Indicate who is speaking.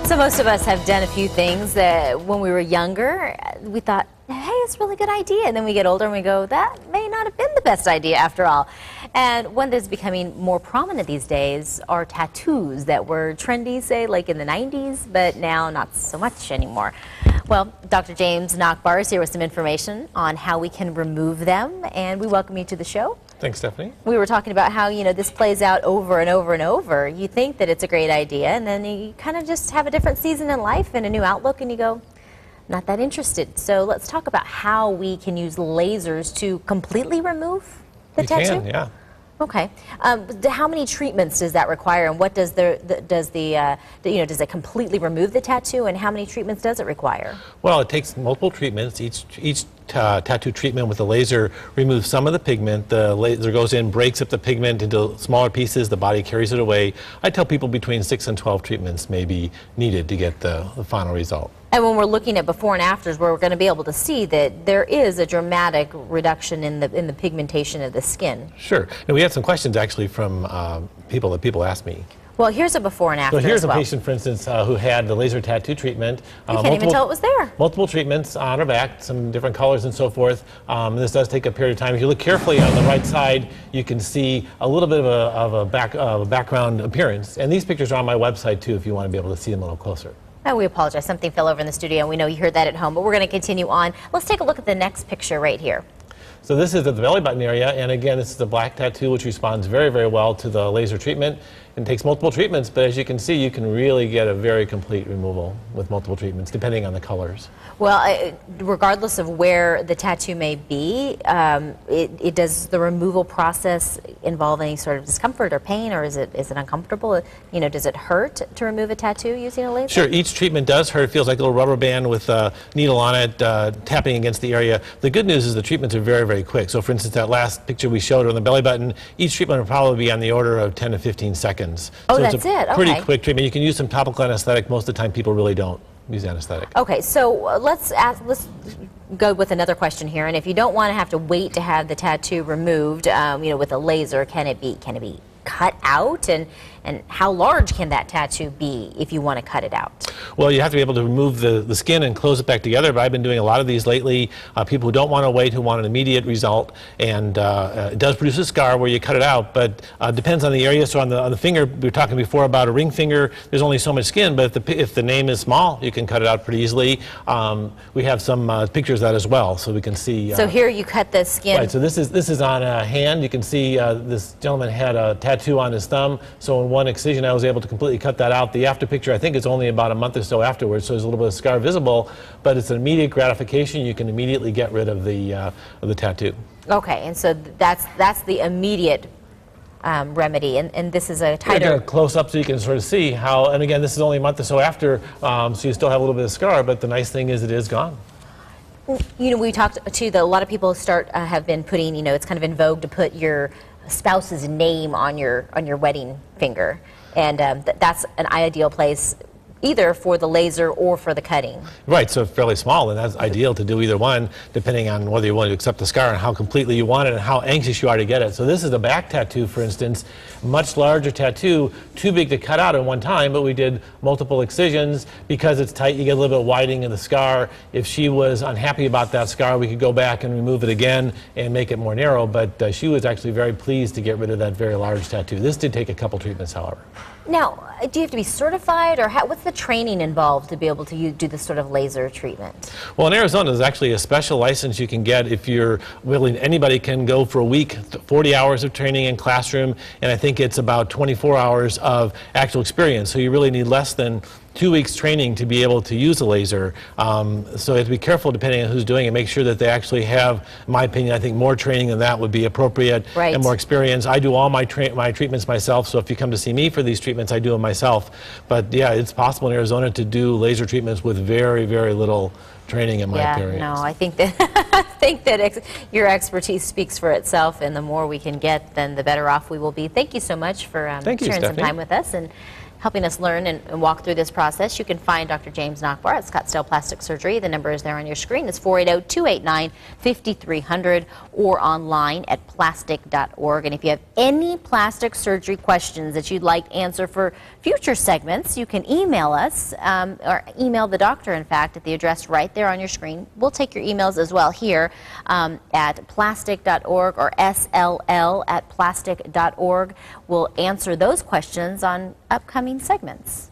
Speaker 1: So most of us have done a few things that when we were younger, we thought, hey, it's a really good idea. And then we get older and we go, that may not have been the best idea after all. And one that's becoming more prominent these days are tattoos that were trendy, say, like in the 90s, but now not so much anymore. Well, Dr. James Nachbar is here with some information on how we can remove them, and we welcome you to the show.
Speaker 2: Thanks, Stephanie.
Speaker 1: We were talking about how, you know, this plays out over and over and over. You think that it's a great idea, and then you kind of just have a different season in life and a new outlook, and you go, not that interested. So let's talk about how we can use lasers to completely remove the tattoo.
Speaker 2: We can, yeah.
Speaker 1: Okay. How many treatments does that require, and what does does it completely remove the tattoo, and how many treatments does it require?
Speaker 2: Well, it takes multiple treatments. Each tattoo treatment with the laser removes some of the pigment. The laser goes in, breaks up the pigment into smaller pieces. The body carries it away. I tell people between 6 and 12 treatments may be needed to get the final result.
Speaker 1: And when we're looking at before and afters, we're going to be able to see that there is a dramatic reduction in the pigmentation of the skin.
Speaker 2: Sure. And we had some questions actually from people asked me.
Speaker 1: Well, here's a before and after.
Speaker 2: So here's
Speaker 1: as well.
Speaker 2: A patient, for instance, who had the laser tattoo treatment.
Speaker 1: You can't even tell it was there.
Speaker 2: Multiple treatments on her back, some different colors and so forth. This does take a period of time. If you look carefully on the right side, you can see a little bit of a background appearance. And these pictures are on my website too, if you want to be able to see them a little closer.
Speaker 1: Oh, we apologize. Something fell over in the studio, and we know you heard that at home, but we're going to continue on. Let's take a look at the next picture right here.
Speaker 2: So this is at the belly button area, and again, this is a black tattoo which responds very, very well to the laser treatment. It takes multiple treatments, but as you can see, you can really get a very complete removal with multiple treatments, depending on the colors. Well,
Speaker 1: regardless of where the tattoo may be, does the removal process involve any sort of discomfort or pain, or is it uncomfortable? You know, does it hurt to remove a tattoo using a laser?
Speaker 2: Sure, each treatment does hurt. It feels like a little rubber band with a needle on it, tapping against the area. The good news is the treatments are very, very quick. So for instance, that last picture we showed on the belly button, each treatment will probably be on the order of 10 to 15 seconds.
Speaker 1: Oh,
Speaker 2: so
Speaker 1: that's
Speaker 2: it's a pretty
Speaker 1: okay.
Speaker 2: quick treatment. You can use some topical anesthetic. Most of the time people really don't use anesthetic.
Speaker 1: Okay, so let's go with another question here. And if you don't want to have to wait to have the tattoo removed, you know, with a laser, can it be cut out, and how large can that tattoo be if you want to cut it out?
Speaker 2: Well, you have to be able to remove the skin and close it back together, but I've been doing a lot of these lately. People who don't want to wait, who want an immediate result, and it does produce a scar where you cut it out, but depends on the area. So on the finger, we were talking before about a ring finger, there's only so much skin, but if the name is small, you can cut it out pretty easily. We have some pictures of that as well, so we can see.
Speaker 1: So here you cut the skin.
Speaker 2: Right, so this is on a hand. You can see this gentleman had a tattoo on his thumb, so in one excision I was able to completely cut that out. The after picture I think is only about a month or so afterwards, so there's a little bit of scar visible, but it's an immediate gratification. You can immediately get rid of the tattoo.
Speaker 1: Okay, and so that's the immediate remedy, and this is a tighter
Speaker 2: close up so you can sort of see how, and again this is only a month or so after, so you still have a little bit of scar, but the nice thing is it is gone.
Speaker 1: You know, we talked to a lot of people have been putting, you know, it's kind of in vogue to put your spouse's name on your wedding finger, and that's an ideal place either for the laser or for the cutting.
Speaker 2: Right, so it's fairly small, and that's ideal to do either one, depending on whether you want to accept the scar and how completely you want it and how anxious you are to get it. So this is a back tattoo, for instance, much larger tattoo, too big to cut out at one time, but we did multiple excisions. Because it's tight, you get a little bit of widening of the scar. If she was unhappy about that scar, we could go back and remove it again and make it more narrow, but she was actually very pleased to get rid of that very large tattoo. This did take a couple treatments, however.
Speaker 1: Now, do you have to be certified, or what's the training involved to be able to do this sort of laser treatment?
Speaker 2: Well, in Arizona, there's actually a special license you can get if you're willing. Anybody can go for a week, 40 hours of training in classroom, and I think it's about 24 hours of actual experience. So you really need less than 2 weeks training to be able to use a laser. So you have to be careful depending on who's doing it. Make sure that they actually have, in my opinion, I think more training than that would be appropriate.
Speaker 1: Right.
Speaker 2: And more experience. I do all my treatments myself, so if you come to see me for these treatments, I do them myself. But yeah, it's possible in Arizona to do laser treatments with very, very little training in my experience.
Speaker 1: No, I think that your expertise speaks for itself, and the more we can get, then the better off we will be. Thank you so much for sharing some time with us. And helping us learn and walk through this process. You can find Dr. James Nachbar at Scottsdale Plastic Surgery. The number is there on your screen. It's 480-289-5300 or online at plastic.org. And if you have any plastic surgery questions that you'd like answered for future segments, you can email us or email the doctor, in fact, at the address right there on your screen. We'll take your emails as well here at plastic.org or sll@plastic.org. We'll answer those questions on upcoming segments.